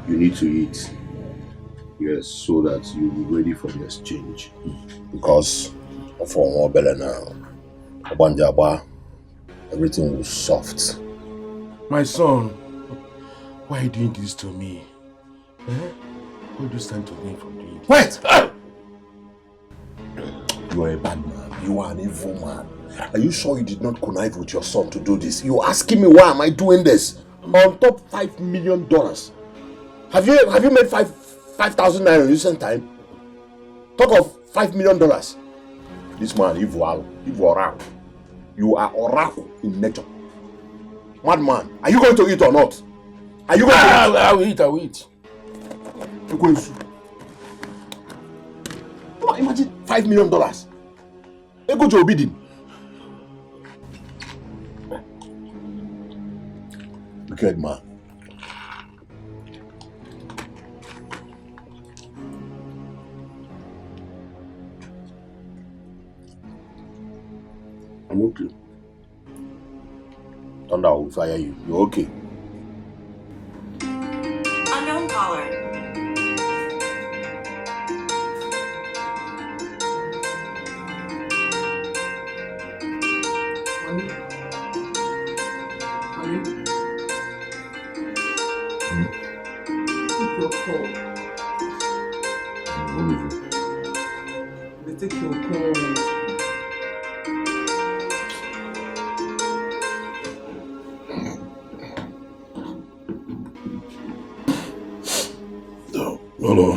You need to eat. Yes, so that you'll be ready for the exchange. Because of our belly now, everything was soft. My son, why are you doing this to me? What do you stand to gain from doing this? Wait! You are a bad man. You are an evil man. Are you sure you did not connive with your son to do this? You're asking me why am I doing this? On top $5 million. Have you made 5,000 naira in recent time? Talk of $5 million. This man, evil around. You are oracle in nature. Madman, are you going to eat or not? Are you going to eat? I will eat. You're going to. Imagine $5 million. You go to Obidin. Wicked man. I'm okay. Thunder will fire you. You're okay. Unknown caller. Take your call. They take your call. Hello.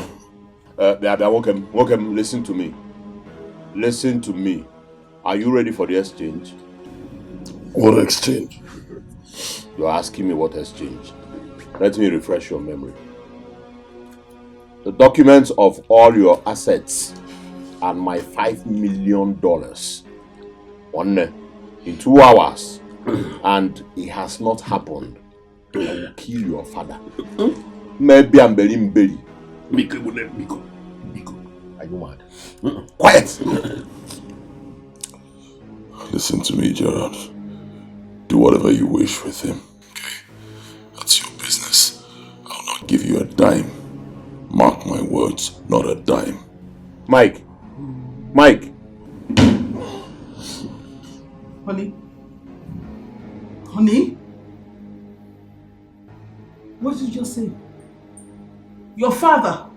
Welcome. Listen to me. Listen to me. Are you ready for the exchange? What exchange? You're asking me what exchange. Let me refresh your memory. The documents of all your assets and my $5 million. In 2 hours. And it has not happened. I will kill your father. Maybe I'm Belly. Miko. Are you mad? Quiet! Listen to me, Gerard. Do whatever you wish with him. Okay? That's your business. I'll not give you a dime. Mark my words, not a dime. Mike. Honey? What did you just say? Your father?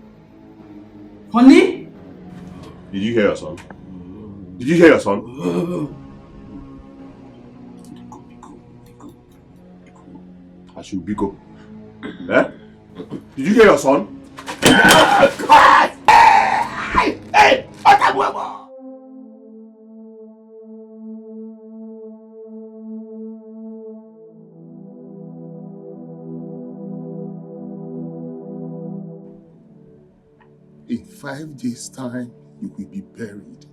Honey? Did you hear your son? Did you hear your son? Ashubiko. Eh? Did you hear your son? Hey! In 5 days' time, you will be buried.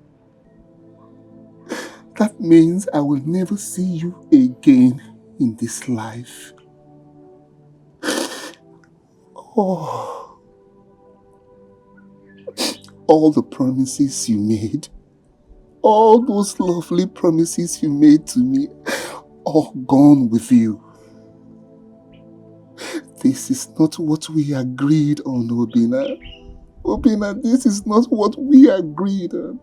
That means I will never see you again in this life. Oh, all the promises you made, all those lovely promises you made to me, all gone with you. This is not what we agreed on, Obina. Obina, this is not what we agreed on.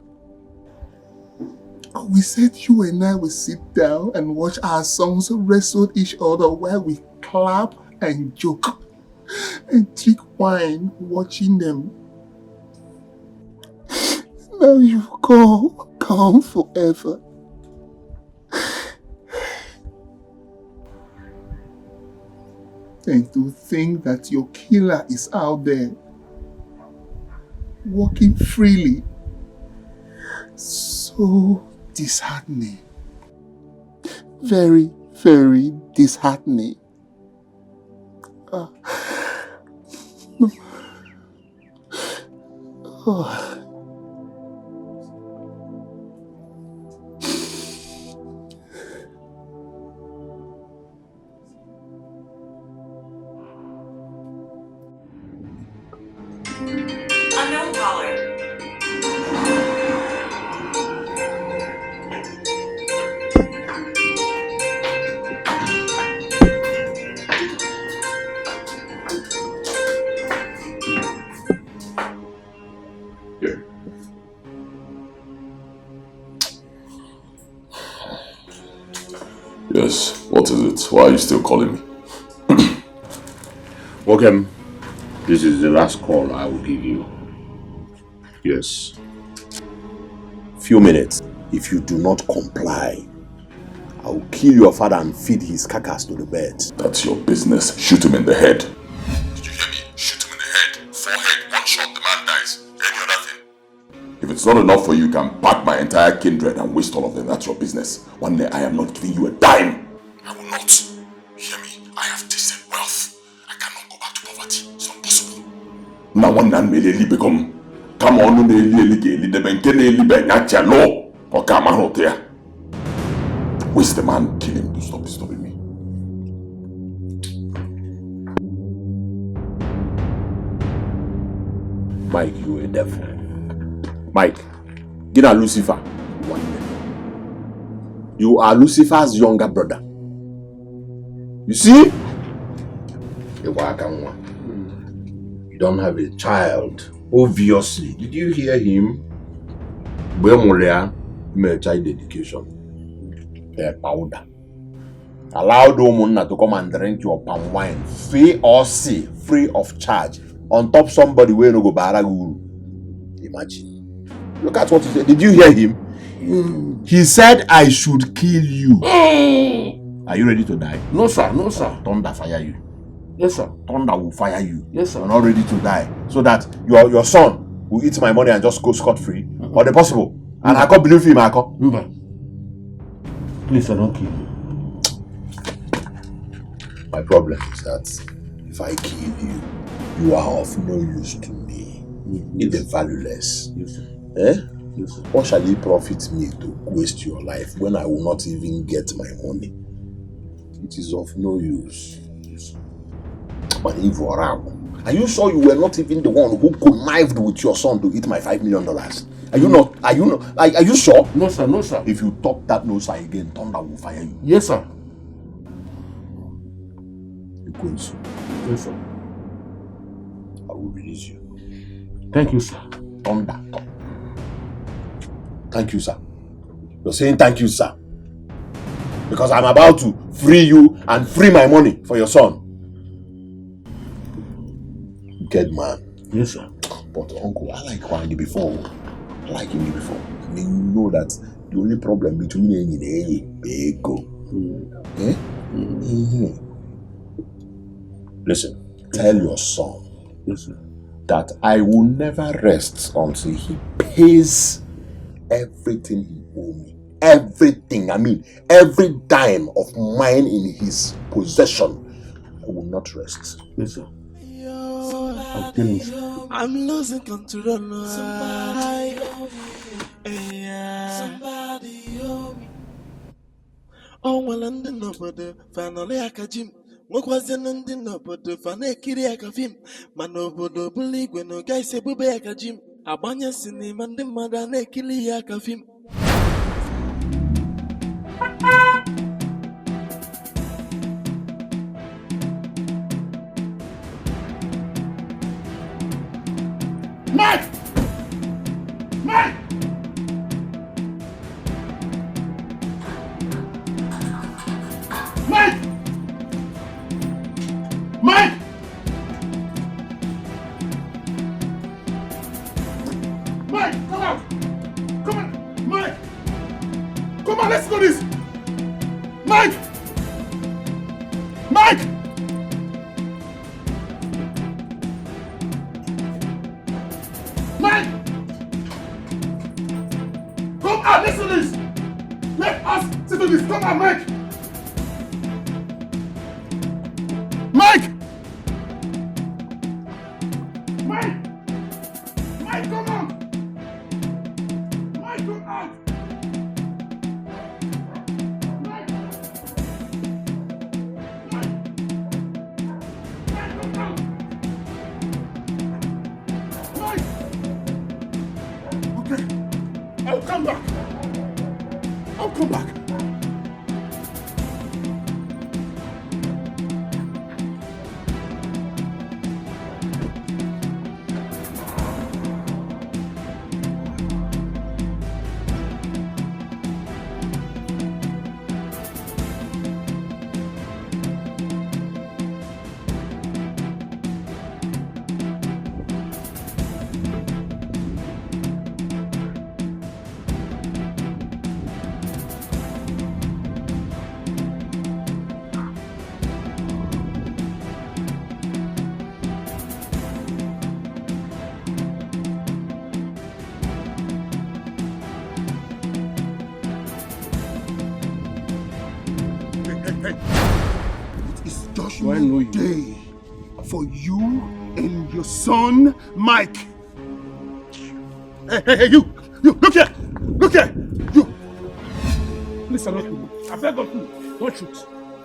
We said you and I will sit down and watch our sons wrestle each other while we clap and joke and drink wine watching them. Now you've gone forever. And to think that your killer is out there, walking freely, so disheartening. Very, very disheartening. Unknown caller. Yes, what is it? Why are you still calling me? Okay, this is the last call I will give you. Yes. Few minutes. If you do not comply, I will kill your father and feed his carcass to the birds. That's your business. Shoot him in the head. Did you hear me? Shoot him in the head. Forehead, one shot, the man dies. Any other thing? If it's not enough for you, you can pack my entire kindred and waste all of them. That's your business. One day I am not giving you a dime. I will not. Hear me? I have tasted wealth. I cannot go back to poverty. It's not possible. Now one man may become. Come on, the benke no. Or come on, there. Waste the man, kill him to stop disturbing me. Mike, you a devil. Mike, get a Lucifer. One day. You are Lucifer's younger brother. You see? You don't have a child. Obviously. Did you hear him? Child dedication. Powder. Allow the woman to come and drink your palm wine free of charge on top somebody where no go baraguru. Imagine. Look at what he said. Did you hear him? He said I should kill you. Are you ready to die? No, sir. No, sir. Thunder fire you. Yes, sir. Thunder will fire you. Yes, sir. You're not ready to die. So that your son will eat my money and just go scot-free. Or the possible. And I can't believe him, I can't. Please, I don't kill you. My problem is that if I kill you, you are of no use to me. Even valueless. Yes, sir. Eh? Yes, sir. What shall it profit me to waste your life when I will not even get my money? It is of no use. Yes, sir. But if you're around, are you sure you were not even the one who connived with your son to eat my $5 million? Are you not? Are you sure? No, sir. No, sir. If you talk that no sir again, thunder will fire you. Yes, sir. Yes, sir. I will release you. Thank you, sir. Thunder. Thank you, sir. You're saying thank you, sir. Because I'm about to free you and free my money for your son. Good man. Yes, sir. But uncle, I like Wangi before. I like him before. I mean, you know that the only problem between me and big go. Eh? Mm-hmm. Listen, tell your son that I will never rest until he pays everything he owes me. Everything, I mean, every dime of mine in his possession. I will not rest. Yes, sir. I'm telling you. I'm losing control. Somebody me. Oh, well, and the nobody, finally, I catch him. What was the ending nobody, Fane Kiriaka film? Manobodo, believe when no guy say, Bubeka Jim. Abanya Sinim and the mother, Nekiliaka film. Mike! Mike! Mike! Mike! Mike, come out! Come on! Mike! Come on, let's do this! Mike! Mike! Mike! Come on, listen to this! Let us settle this! Come on, Mike! Mike! Mike! Mike, come on! Mike, come out! Mike! Mike! Mike, come out! Mike! Okay, I'll come back. I'll come back. Judgment Day for you and your son, Mike. Hey, you, look here, you. Listen, I beg of you,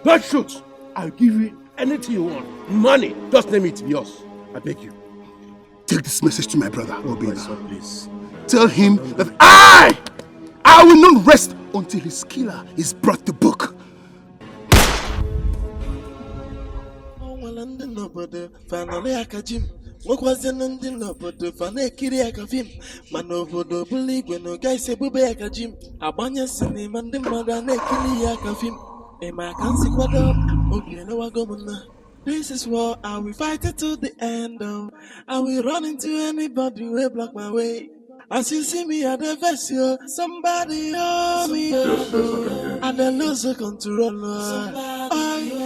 don't shoot. I'll give you anything you want. Money, just name it, yours. I beg you. Take this message to my brother, Obina. Son, please. Tell him that I will not rest until his killer is brought to book. nwekwazienụ ndị n'obodo fa na-ekiri ya ka fim mana obodo bụla igwe na ụga ise bube ya ka jim agbanye sinima ndị mmadụ a na-ekiri ya ka fim ịma ka nsi kwado obi elewago m na this is war I will fight it to the end of I will run into anybody wey block my way as you see me at the verse yo somebody hold me I dey lose control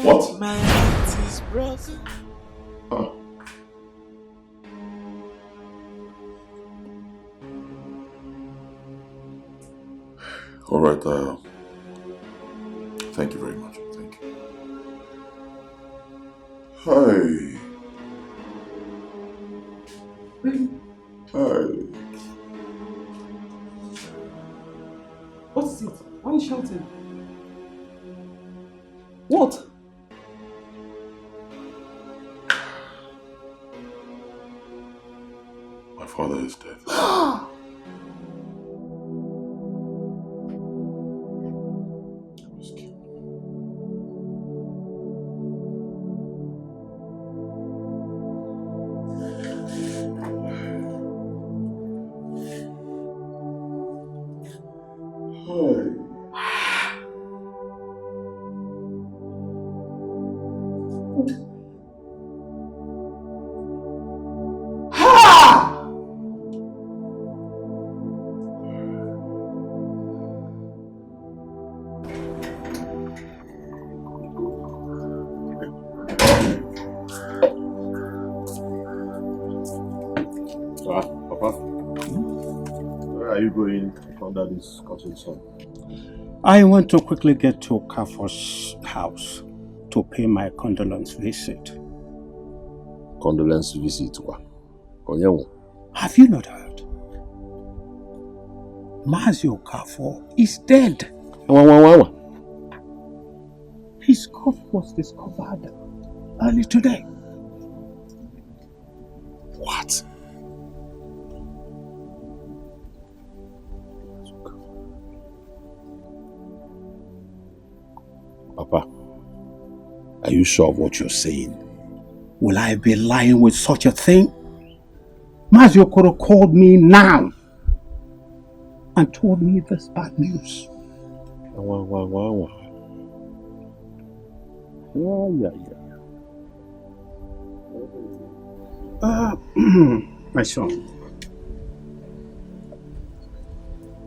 What? my heart is broken. All right. Thank you very much. Thank you. Hi. Hi. What is it? Why are you shouting? What? My father is dead. Under this cotton sun. I want to quickly get to Kafor's house to pay my condolence visit. Condolence visit? Have you not heard? Mazio Kafor is dead. His corpse was discovered early today. What? Papa, are you sure of what you're saying? Will I be lying with such a thing? Mazio Koro called me now and told me this bad news. My son,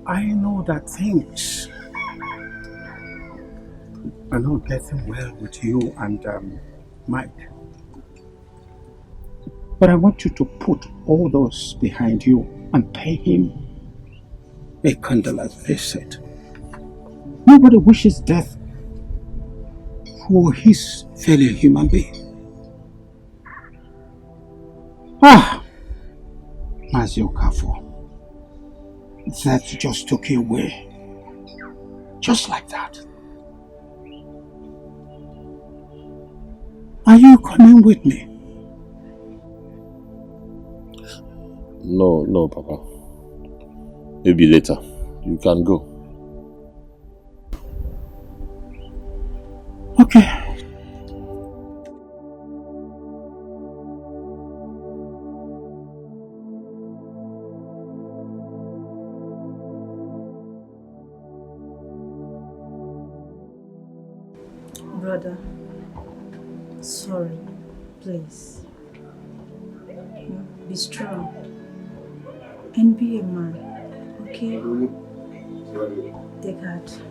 I know that things are not getting well with you and Mike. But I want you to put all those behind you and pay him a condolence visit. Nobody wishes death for his fellow human being. Mazio Kafor, that just took you away. Just like that. Are you coming with me? No, Papa. Maybe later. You can go. Okay. Brother, sorry, please. Be strong and be a man, okay? Take heart.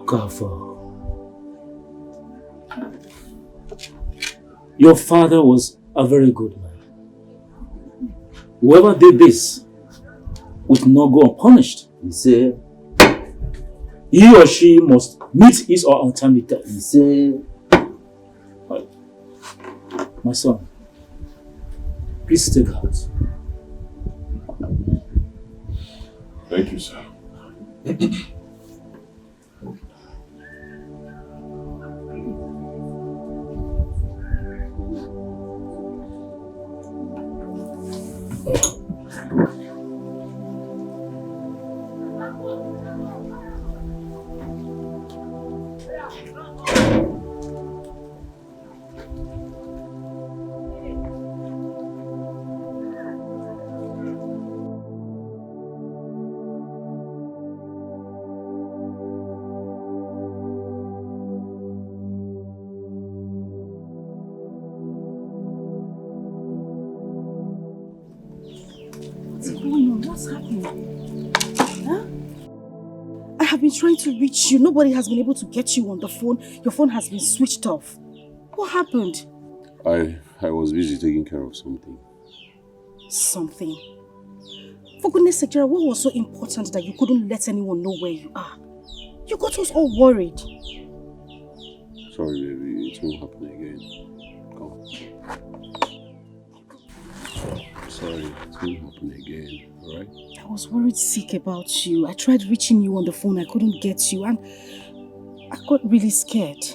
Cover. Your father was a very good man. Whoever did this would not go unpunished. He said, he or she must meet his or her untimely death. He said, my son, please take out. Thank you, sir. What's happening? Huh? I have been trying to reach you. Nobody has been able to get you on the phone. Your phone has been switched off. What happened? I was busy taking care of something. Something? For goodness sake, Gerald, what was so important that you couldn't let anyone know where you are? You got us all worried. Sorry, baby. It won't happen again. Come. Sorry, it won't happen again. Alright? I was worried sick about you. I tried reaching you on the phone. I couldn't get you and I got really scared.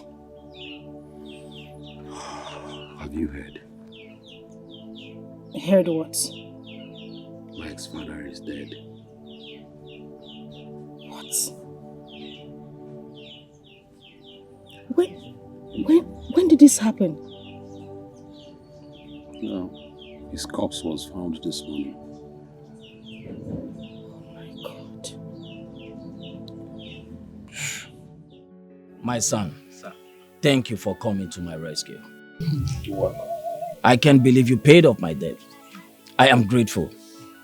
Have you heard? Heard what? My ex-father is dead. What? When did this happen? No. His corpse was found this morning. Oh my God. My son, sir, thank you for coming to my rescue. You're welcome. I can't believe you paid off my debt. I am grateful.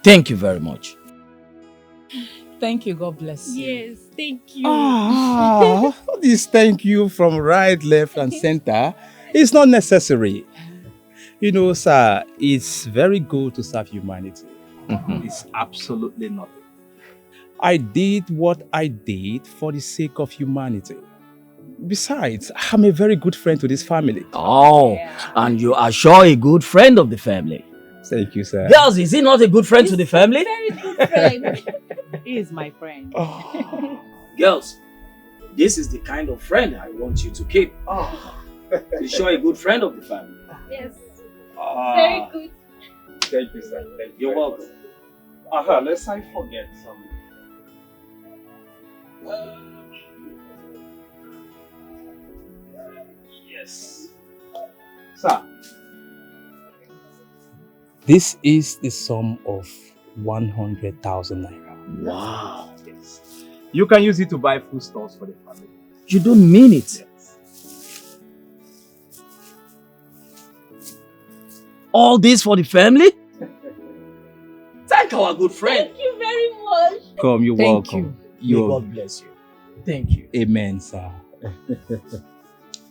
Thank you very much. Thank you. God bless you. Yes, thank you. This thank you from right, left, and center is not necessary. You know, sir, it's very good to serve humanity. It's absolutely nothing. I did what I did for the sake of humanity. Besides, I'm a very good friend to this family. Oh, yeah. And you are sure a good friend of the family. Thank you, sir. Girls, is he not a good friend to the family? Very good friend. He is my friend. Girls, this is the kind of friend I want you to keep. He's sure a good friend of the family. Yes. Very good. Thank you, sir. Thank you. You're welcome. Lest I forget some. Yes. Sir, this is the sum of 100,000 naira. Wow. Yes. You can use it to buy foodstuffs for the family. You don't mean it. Yes. All this for the family? Thank our good friend. Thank you very much. Come, you're Thank welcome. you. God bless you. Thank you. Amen, sir.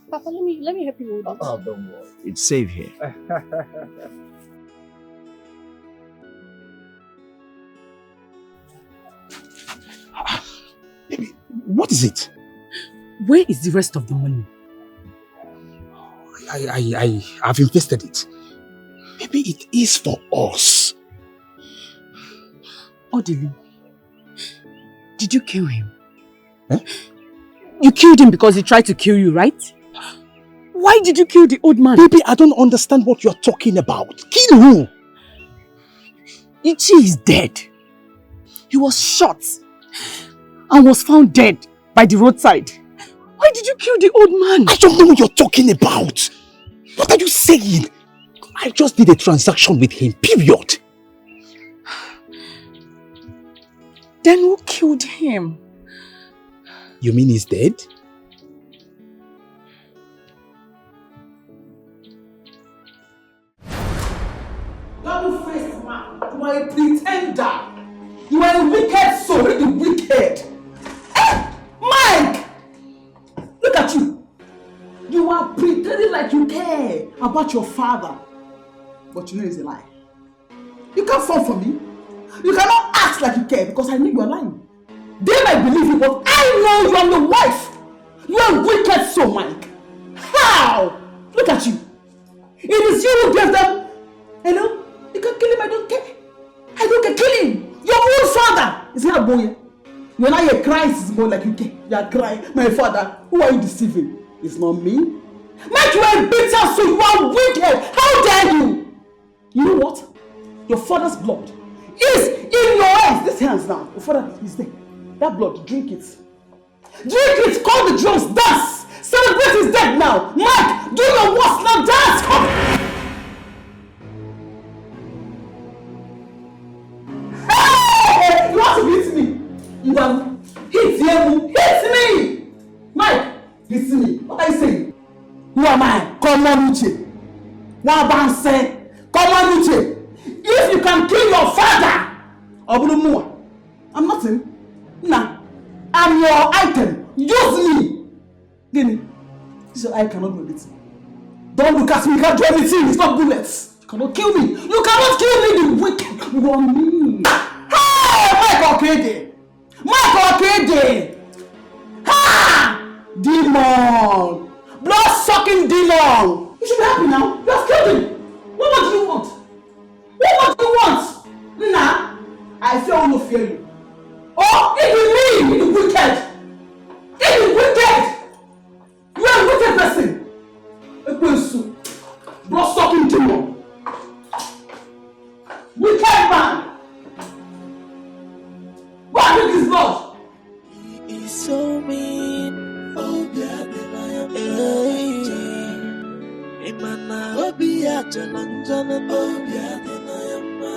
Papa, let me help you hold it. Oh, don't worry. It's safe here. Baby, what is it? Where is the rest of the money? I have invested it. Maybe it is for us. Odili, did you kill him? Huh? You killed him because he tried to kill you, right? Why did you kill the old man? Baby, I don't understand what you're talking about. Kill who? Ichi is dead. He was shot and was found dead by the roadside. Why did you kill the old man? I don't know what you're talking about. What are you saying? I just did a transaction with him, period. Then who killed him? You mean he's dead? Double-faced man, you are a pretender. You are a wicked soul, really wicked. Hey, Mike! you care about your father. But you know it's a lie. You can't fall for me. You cannot act like you care because I know you are lying. They might believe you, but I know you are your wife. You are wicked so, Mike. How? Look at you. It is you who gave them. Hello? You can kill him, I don't care. I don't care, kill him. Your own father is not a boy. You're not here crying, it's more like you care. You are crying. My father, who are you deceiving? It's not me. Mike, you are a bitter, so you are wicked. How dare you? You know what? Your father's blood is in your hands. These hands now. Your father is there. That blood, drink it. Drink it, call the drums, dance. Celebrate his death now. Mike, do your worst now, dance. Come. Hey! You want to hit me? You want hit you? Hit me! Mike, hit me. What are you saying? Who am I? Come on, Uche. What about say? Come on, Uche. If you can kill your father, I'm nothing. Nah, I'm your item. Use me. Gini, this your eye cannot do anything. Don't look at me. You can't do anything. It's not bullets. You cannot kill me. You cannot kill me. The wicked one. Hey, Michael Okede. Michael Okede. Ha! Demon. Blood-sucking demon. You should be happy now. You have killed him. What more do you want? What do you want? Nah, I fear I will not fear you. Oh, it is me, the wicked. It is wicked. You are a wicked person. A person. Blood-sucking demon. Wicked man. Go and drink his blood. He is so mean. Oh, yeah, then I am. Imana obia jalan obia dinayama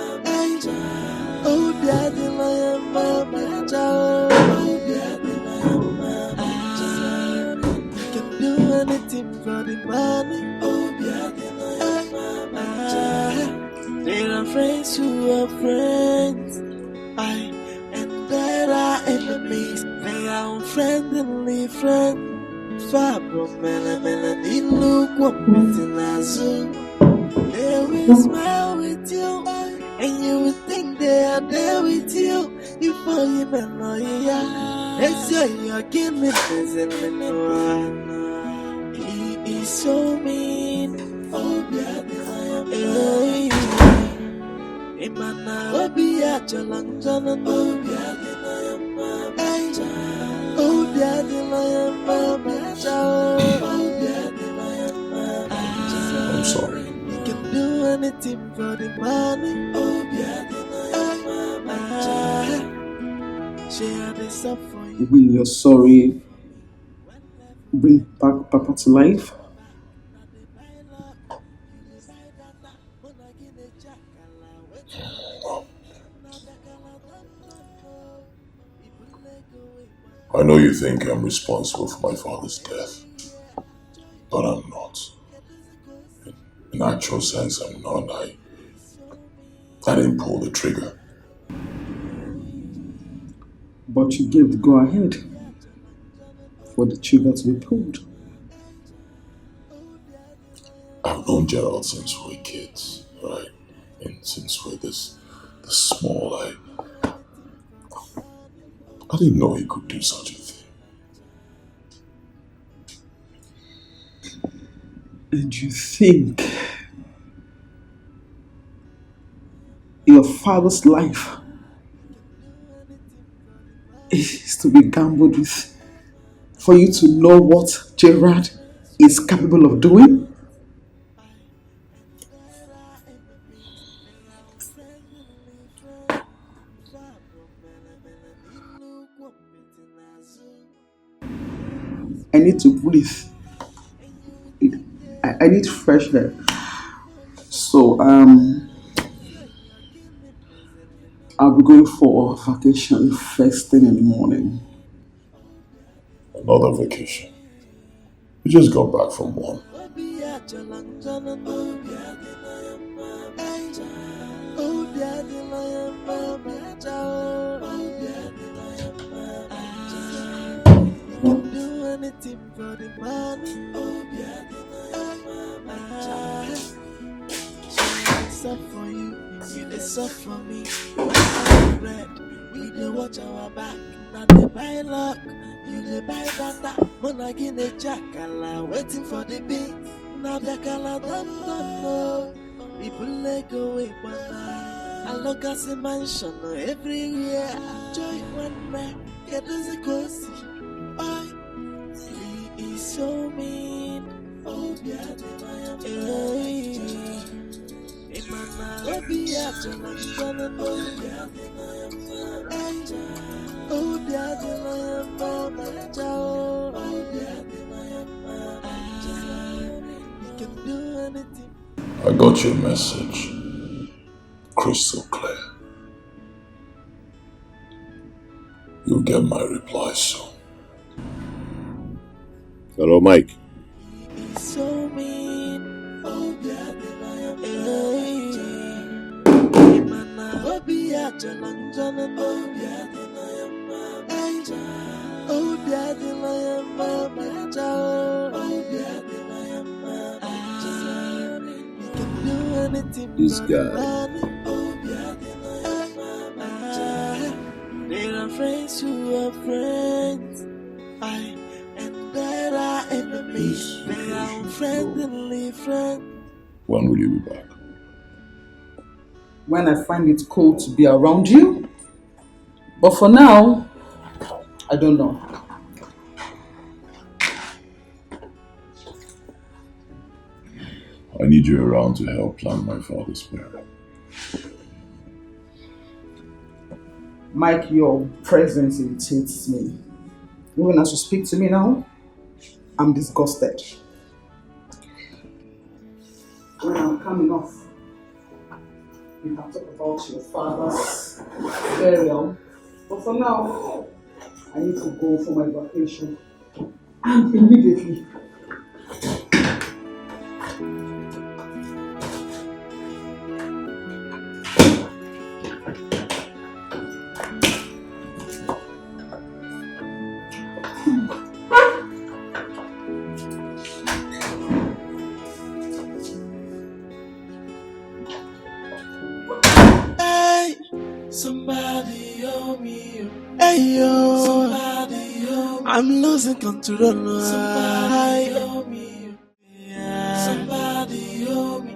obia dinayama obia dinayama can do anything for the money obia dinayama there are friends who are friends and there are enemies they are unfriendly friends Fabro mela look what Azul. They will smile with you, and you will think they are there with you. Before you know they say you're giving He is so mean. Oh, yeah, Imana Obia Jalan Jalan Obia Oh, daddy, I'm sorry. you can do anything for the money. Oh, share this up for you. Will your sorry bring back Papa to life? I know you think I'm responsible for my father's death, but I'm not. In actual sense, I'm not. I didn't pull the trigger. But you gave the go-ahead for the trigger to be pulled. I've known Gerald since we were kids, right? And since we're this small, I didn't know he could do such a thing. And you think your father's life is to be gambled with for you to know what Gerard is capable of doing? I need to breathe. I need fresh air. So, I'll be going for a vacation first thing in the morning. Another vacation. We just got back from one. soft for you, you dey soft for me. I'm red, we dey watch our back. Now they buy luck, you dey buy butter. Mona gine chakala, waiting for the beat. Now the color don't know. People let go away one night. I look at the mansion everywhere. Joy one man, get us a cozy. He is so mean. Oh, yeah, I got your message. Crystal clear. You'll get my reply soon. Hello, Mike. So mean. Oh, yeah, this guy. There are friends who are friends. And there are enemies. They are unfriendly friends. When will you be back? When I find it cool to be around you. But for now, I don't know. I need you around to help plan my father's burial. Mike, your presence irritates me. Even as you speak to me now, I'm disgusted. When I'm coming off, we can talk about your father's burial. But for now, I need to go for my vacation. And immediately. Somebody owe me, hey yo. Somebody owe me. I'm losing control. Somebody owe me, yeah. Somebody owe me.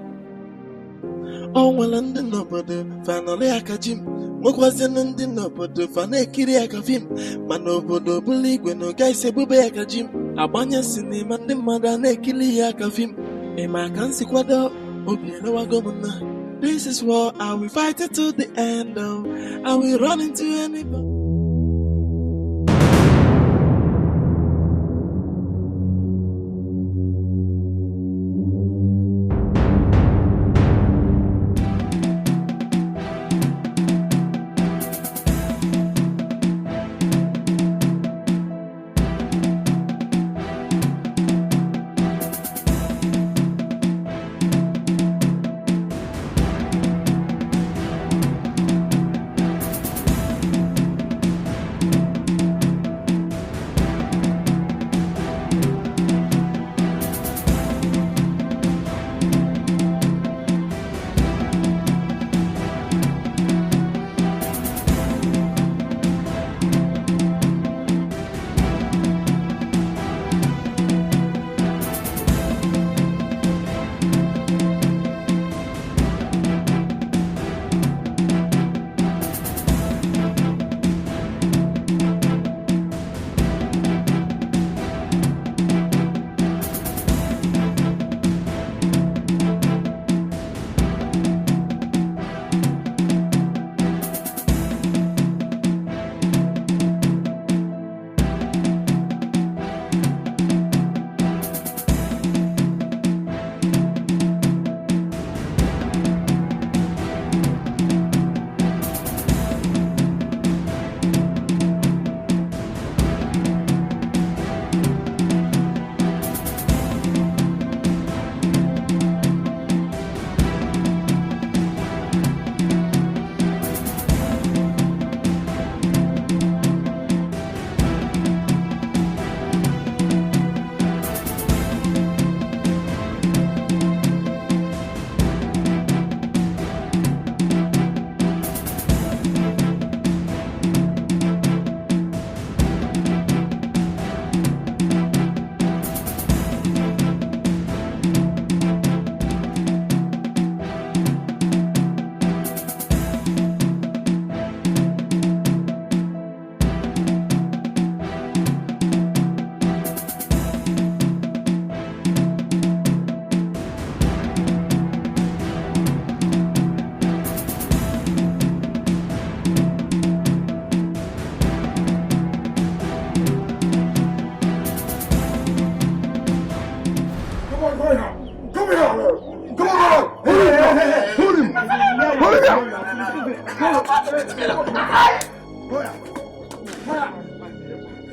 Oh well, and nobody finally I catch him. What was the ending nobody finally kiri I catch him. Man nobody believe when no guy say bube I catch him. Abanya cinema and the mother ne kili I catch him. E ma can see kwado. Obi no wa go muna. This is war, I will fight it to the end. I will run into anybody.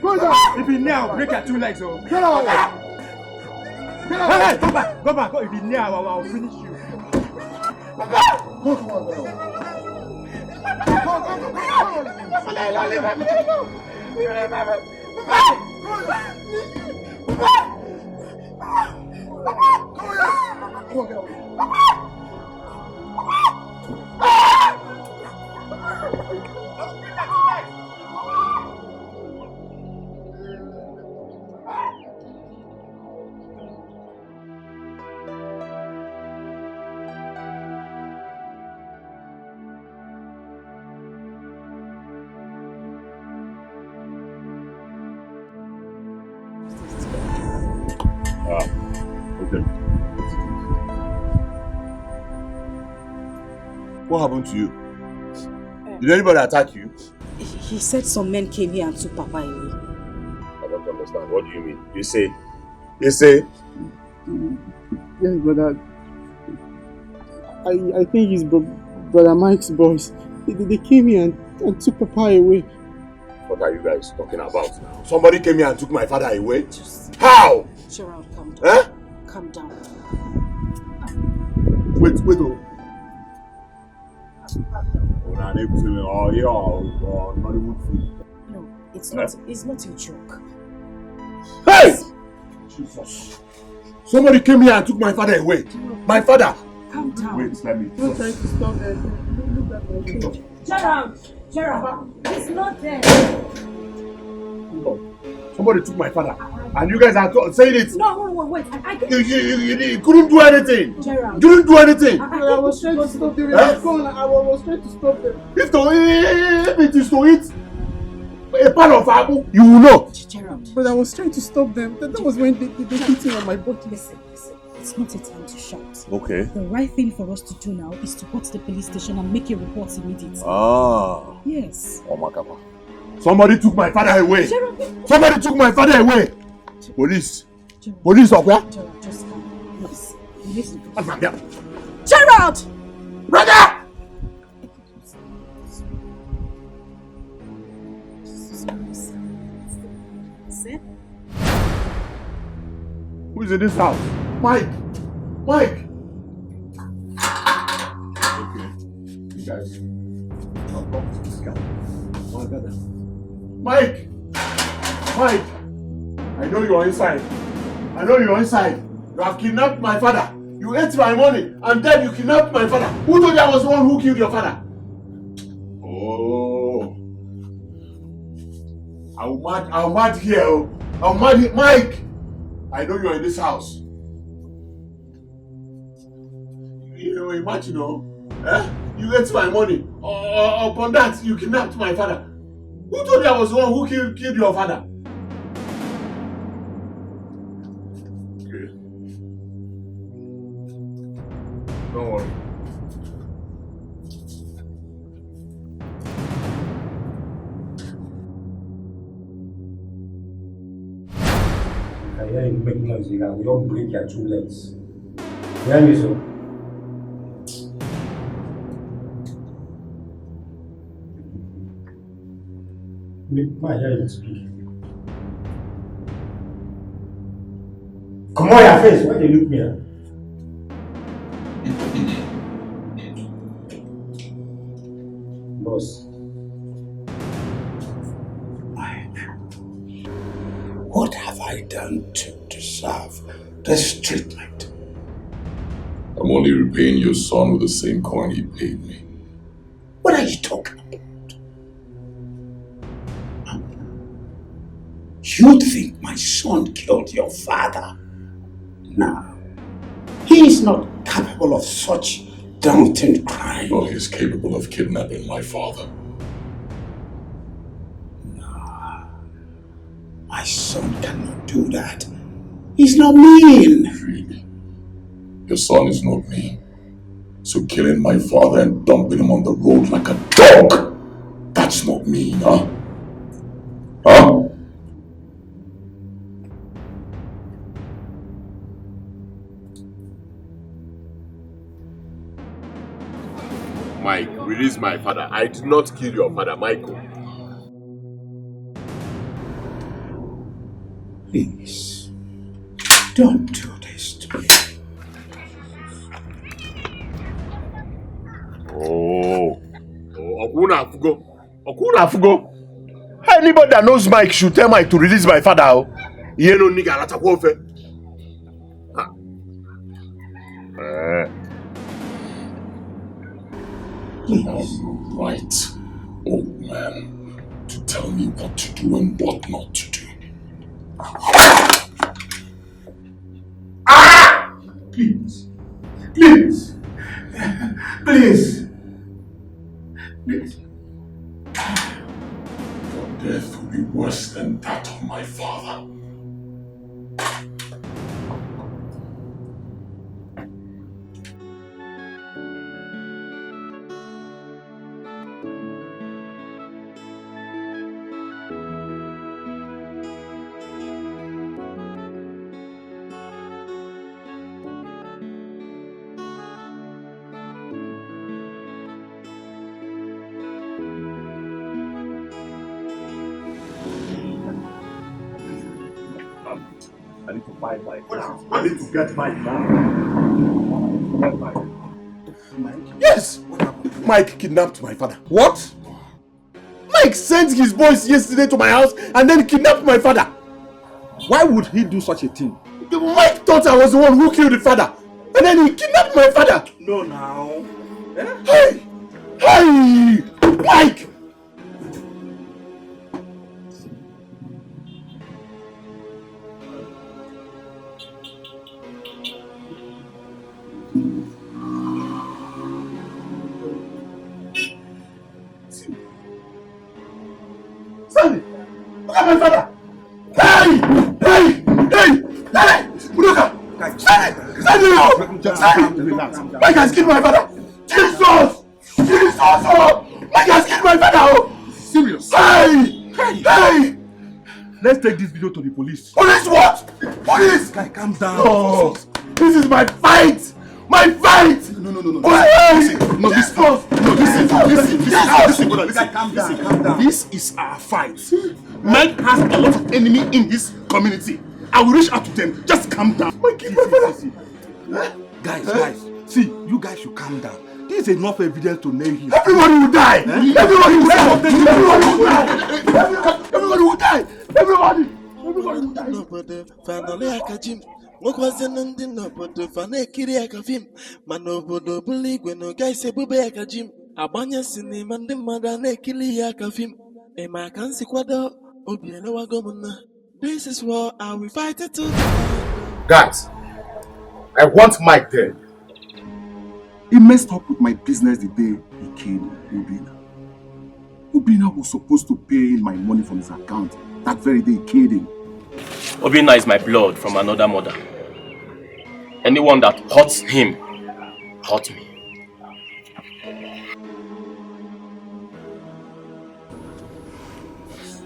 Go down. If you now, break your two legs. Oh. Get out. Hey, go back. Go back. If you now, I'll finish you. Go, come on, go. Okay. What happened to you? Did anybody attack you? He said some men came here and took Papa away. I don't understand. What do you mean? You say? Yes, brother. I think it's brother Mike's boys. They came here and took Papa away. What are you guys talking about now? Somebody came here and took my father away? How? Gerald, calm down. Eh? Calm down. Wait. Oh, yeah, Nollywood food. No, it's not. It's not a joke. Hey! Jesus. Somebody came here and took my father away. My father. Calm down. Wait, let me. I'm trying to stop them. Look at my face. Gerald, he's not there. Somebody took my father. And you guys are saying it. No, wait. You couldn't do anything. Gerald. You didn't do anything. I was trying to stop them. I was trying to stop them. If it is to eat a part of apple, you will know. Gerald. But I was trying to stop them. That was when they hit me on my body. Listen. It's not a time to shout. Okay. The right thing for us to do now is to go to the police station and make a report immediately. Ah. Yes. Oh my God. Somebody took my father away. Gerald. Somebody took my father away. Police. Gerald. Police up where? Gerald, just calm. Please. Listen. Gerald! Brother! Who is in this house? Mike! Okay. You guys. I'll talk to this guy. Oh, I got that. Mike! I know you're inside. You have kidnapped my father. You ate my money and then you kidnapped my father. Who told you I was the one who killed your father? Oh. I'll mad here. I'll mad here. Mike! I know you're in this house. You know, imagine, you ate my money. Upon that, you kidnapped my father. Who told you I was the one who killed your father? Okay. Don't worry. I hear you make noise, you don't break your two legs. You hear me, so? I hear you speak. Come on, your face. Why do you look me at? Boss. What have I done to deserve this treatment? I'm only repaying your son with the same coin he paid me. What are you talking about? You think my son killed your father? No. He is not capable of such daunting crime. Well, he's capable of kidnapping my father. No. My son cannot do that. He's not mean. Really? Your son is not mean. So killing my father and dumping him on the road like a dog, that's not mean, huh? Huh? Mike, Mike, release my father. I did not kill your father, Michael. Please, don't do this to me. Okuna Fugo. Anybody that knows Mike should tell Mike to release my father. You know, nigga, that's a warfare. Please. Right, old man, to tell me what to do and what not to do. Please. Please. Please. Please. Your death will be worse than that of my father. I need to buy Mike. I need to get Mike now. Yes! Mike kidnapped my father. What? Mike sent his boys yesterday to my house and then kidnapped my father. Why would he do such a thing? Mike thought I was the one who killed the father. And then he kidnapped my father. No, now. Hey! Hey! Mike! Sandy! Look at my father! Hey! Hey! Hey! Hey! Look at! Sandy! Sandy! Sandy! Mike has killed my father! Jesus! Jesus! Oh! Mike has killed my father! Oh! Serious? Hey! Hey! Hey! Let's take this video to the police. Police what? Police! Guy, calm down. Oh! This is my fight! My fight! No. Listen, calm down. This is our fight. Mike has a lot of enemy in his community. I will reach out to them. Just calm down. Guys, see, you guys should calm down. This is enough evidence to nail him. Everybody will die! Everybody will die! Everybody will die! Everybody will die! Nwekwazina ndị n'obodo fa na-ekiri ya ka fim mana obodo bụrụ igwe na oga ise bube ya ka jim agbanye sinima ndị mmadụ a na-ekiri ya ka fim ịma ka nsi kwado obi elewago m na this is what I will fight it to. Guys, I want Mike dead. He messed up with my business the day he killed Obina. Obina was supposed to pay my money from his account that very day he killed him. Obina is my blood from another mother. Anyone that hurts him, hurt me.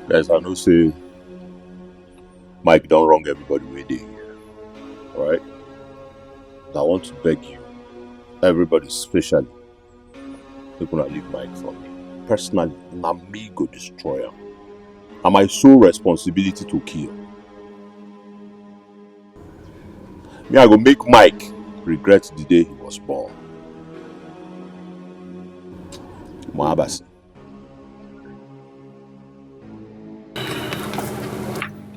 Guys, I know say Mike don't wrong everybody with it. Alright? I want to beg you, everybody especially, people that leave Mike from me. Personally, I'm me go destroy him. And my sole responsibility to kill. Me, I go make Mike regret the day he was born. Mohabas.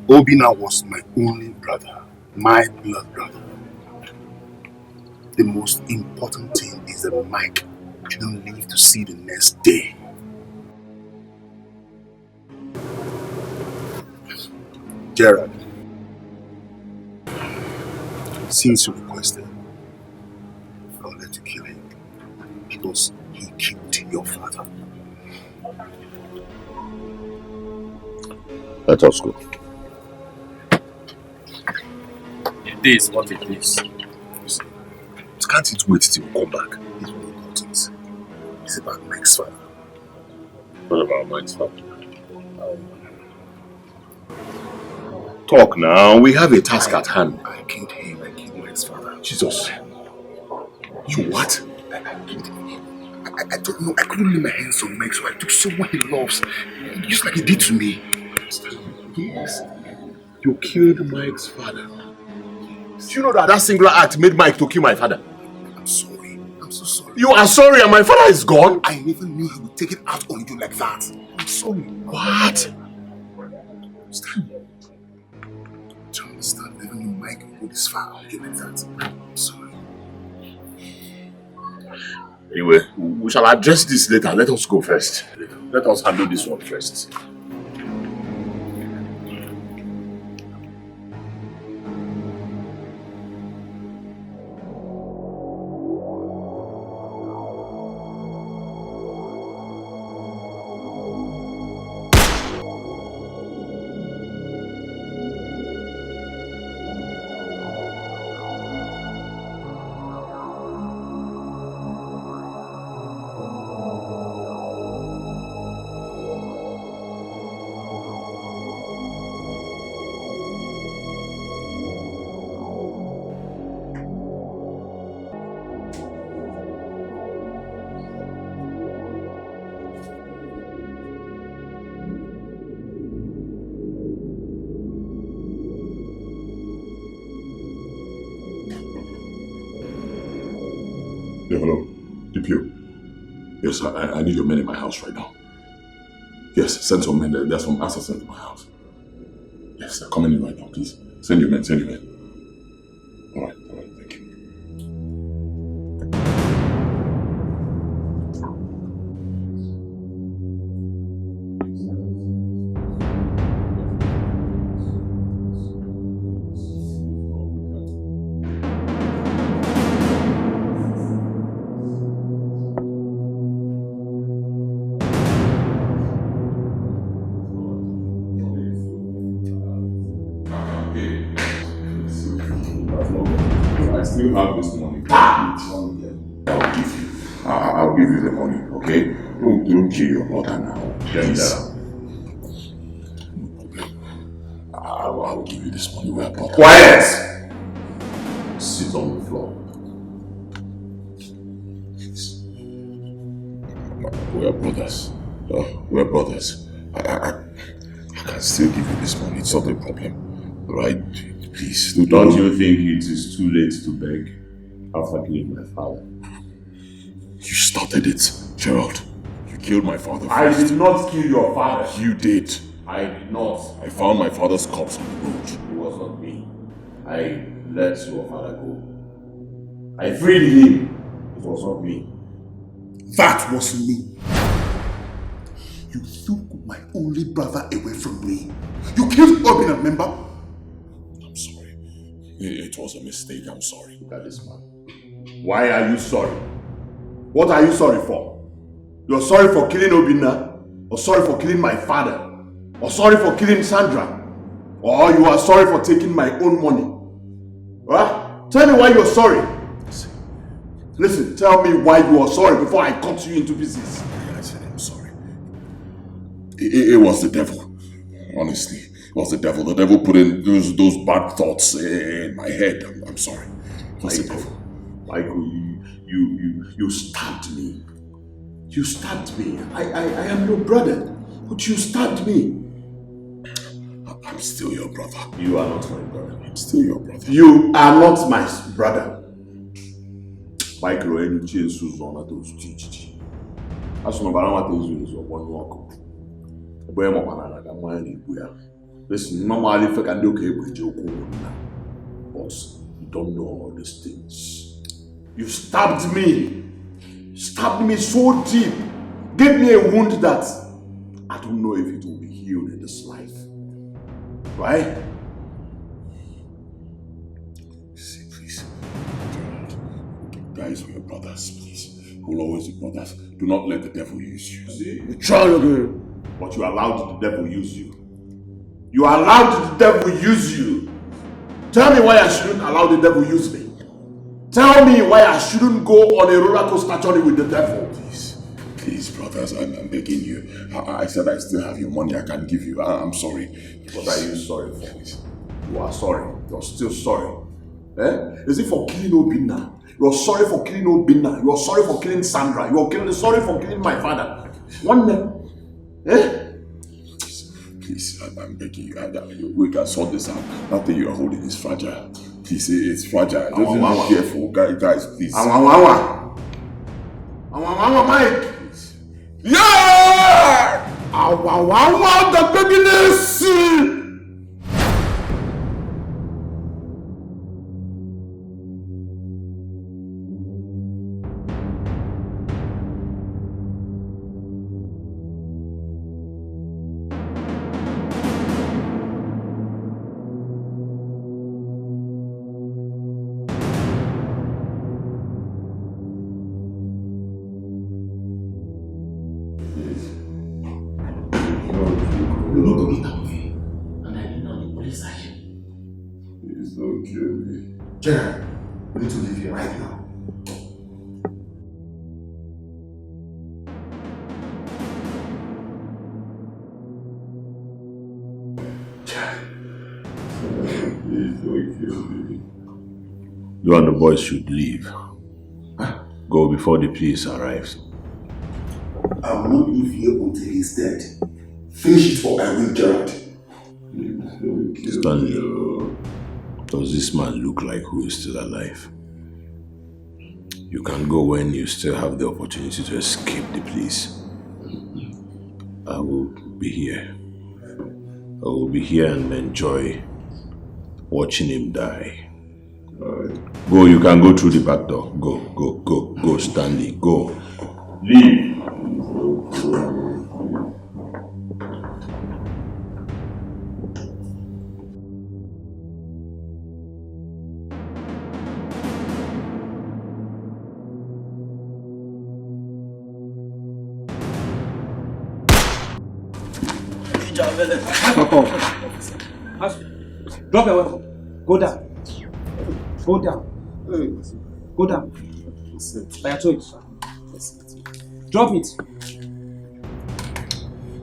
Obina was my only brother, my blood brother. The most important thing is that Mike shouldn't live to see the next day. Gerard, since you requested, I'll let you kill him because he killed your father. Let us go. It is what it is. Can't it wait till you come back? It's more important. It's about Mike's father. What about Mike's father? Talk now. We have a task at hand. I killed him. I killed Mike's father. Jesus. You what? I killed him. I don't know. I couldn't lay my hands on Mike, so I took someone he loves, just like he did to me. Yes. You killed Mike's father. Do you know that singular act made Mike to kill my father? I'm sorry. I'm so sorry. You are sorry and my father is gone? I never knew he would take it out on you like that. I'm sorry. What? Stand. Do you understand? I never knew Mike would go this far on you like that. I'm sorry. Anyway, we shall address this later. Let us go first. Let us handle this one first. Yeah, hello. DPO. Yes, I need your men in my house right now. Yes, send some men. There's some assassins in my house. Yes, they're coming in right now, please. Send your men, send your men. Alright, thank you. I still have this money. I'll give you the money, okay? Don't kill your mother now. Please. I'll give you this money. We're brothers. Quiet! Sit on the floor. We're brothers. We're brothers. I can still give you this money. It's not a problem. Right? Please. Don't you think it is too late to beg after killing my father? You started it, Gerald. You killed my father I first. did not kill your father. You did. I did not. I found my father's corpse on the road. It was not me. I let your father go. I freed him. It was not me. That wasn't me. You took my only brother away from me. You killed Obin, remember? I'm sorry. It was a mistake. I'm sorry. Look at this man. Why are you sorry? What are you sorry for? You're sorry for killing Obinna? Or sorry for killing my father? Or sorry for killing Sandra? Or you are sorry for taking my own money? Huh? Tell me why you're sorry. Listen, tell me why you are sorry before I cut you into pieces. I said I'm sorry. It was the devil. Honestly, it was the devil. The devil put in those bad thoughts in my head. I'm sorry. It was the devil. Michael, you stabbed me. You stabbed me. I am your brother, but you stabbed me. I'm still your brother. You are not my brother. I'm still your brother. You are not my brother. Michael, any chance to zone at those teachers? As no matter what is one walk. Where my banana can mind it. Listen, normally if I can do okay with you, but you don't know all these things. You stabbed me. Stabbed me so deep. Gave me a wound that I don't know if it will be healed in this life. Right? See, please. Guys, we are brothers, please. We'll always be brothers. Do not let the devil use you. See? You tried again. But you allowed the devil use you. You allowed the devil use you. Tell me why I shouldn't allow the devil use me. Tell me why I shouldn't go on a roller coaster journey with the devil. Please, brothers, I'm begging you. I said I still have your money I can give you. I'm sorry. What are you sorry for? You are sorry. You're still sorry. Eh? Is it for killing Obinna? You're sorry for killing Obina. You're sorry for killing Sandra. Sorry for killing my father. One name. Eh? Please, I'm begging you. We can sort this out. That thing you are holding is fragile. Please, it's fragile. Just be careful, guys. Please. Mike. Yeah! The baby. You need to get away. And I need not the police are here. Please don't kill me. Gerald, we need to leave here right now. Please don't kill me. You and the boys should leave. Go before the police arrives. I will not leave here until he's dead. Finish it or I will, Gerald. Stanley, does this man look like who is still alive? You can go when you still have the opportunity to escape the police. I will be here. I will be here and enjoy watching him die. Go, you can go through the back door. Go, Stanley, go. Leave. Drop your weapon. Go down. Go down. Go down. By your choice. Drop it.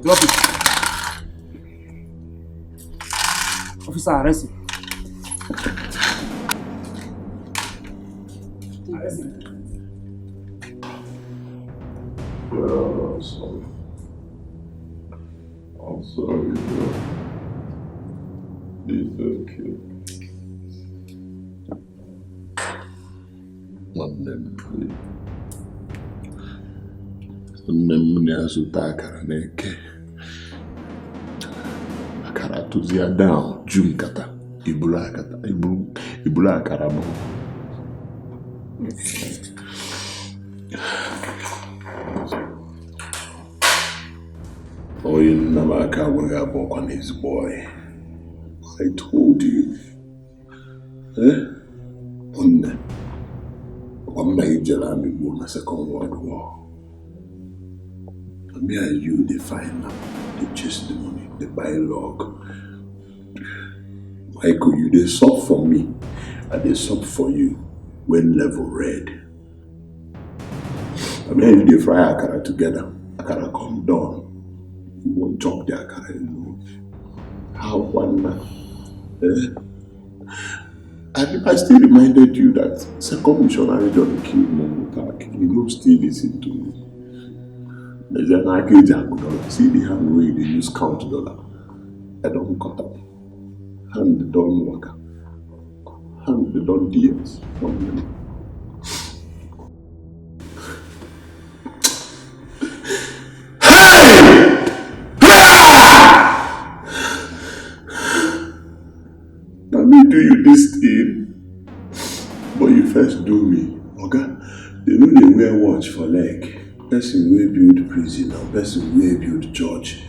Drop it. Officer, arrest him. Arrest him. I'm sorry. I'm sorry, bro. Please don't kill me. Nne m na-azụta akara n'eke. Akara tụzi ya down, ju nkata, ibulu akara bụ. Oyi nna m aka agwaghị abụọkwa n'ezigbo ọyị. I told you. Nne, ọkwa mma ijere amị gboo na Second World War. Me and you, they find out, they chase the money, they buy log. Michael, you they sub for me, and they sub for you when level red. I mean, if they fry akara together, akara come down. You won't chop the akara anymore. How one I still reminded you that second missionary John killed Momo Park. You don't still listen to me. There's an arcade $100. See the hand way they use count dollar. I don't cut up. Hand the don't work. Hand the don't DMs from them. Let me do you this thing. But you first do me. Okay? They know they wear watch for leg. Person wey build prison and person wey build church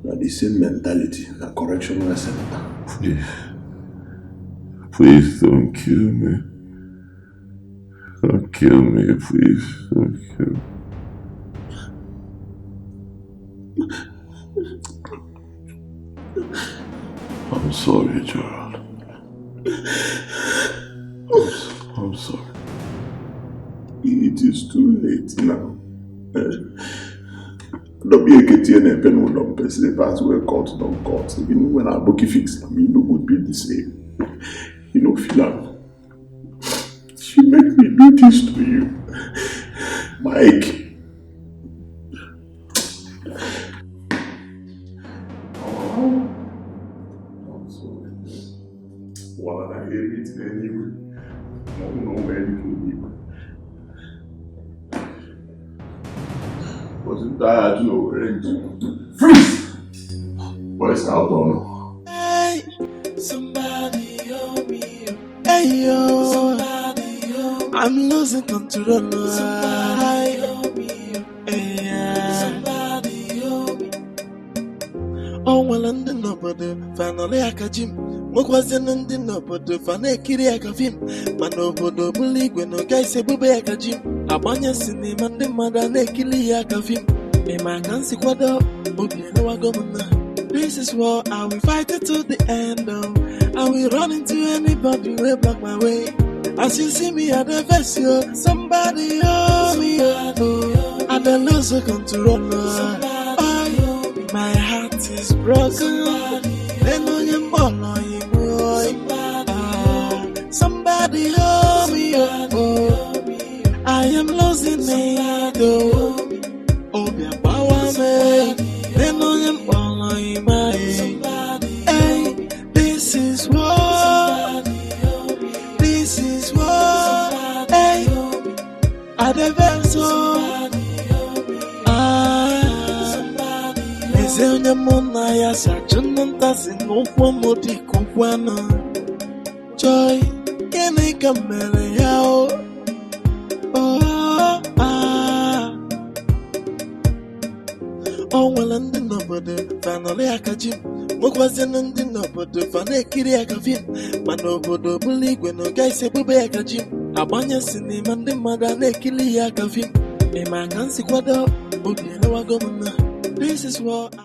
na the same mentality na correctional center. Please don't kill me. Don't kill me, please. Don't kill me. I'm sorry, Gerald. I'm sorry. It is too late now. Don't be a KTN and pen on person as well court don't court. Even when our bookie fix, I mean, no would be the same. You know, feel she make me do do this to you? Mike. Well, I hate it anyway. I don't know where you can be. Wasn't that no rent? Freeze! Where's out on? Hey, somebody help me. Hey yo, somebody help me. I'm losing control. Somebody help me. Hey, somebody help me. Oh, well, and then nobody finally I catch him. What was the ending nobody finally I catch him. Man, nobody believe when no guy say, Bube, I catch him. A banya cinema and the mother, they kill I catch him. A man can see what up, but you know I go on. This is war, I will fight it to the end. I will run into anybody who will block my way. As you see me at the vessel, somebody hold me up. And the loser control. My heart is broken. They know you more on you, boy. Somebody hold me up. I am losing it. Oh, be a power man. They know you more on you, my. Hey, this is war. This is war. Hey, at the vessel. Onye mona ya sajunantasi n'ụkwụ modi kukwana Joy, gịnị ka mere ya o? O nwere ndị n'obodo fanọrọ aka ji m nwekwazienụ ndị n'obodo fanekiri aka fim mana obodo bụrụ igwe na oga isi ebube ya ka ji m agbanye sinima ndị mmadụ a na-ekiri ya aka fim ịma ka nsi kwado obi elewago m na This is what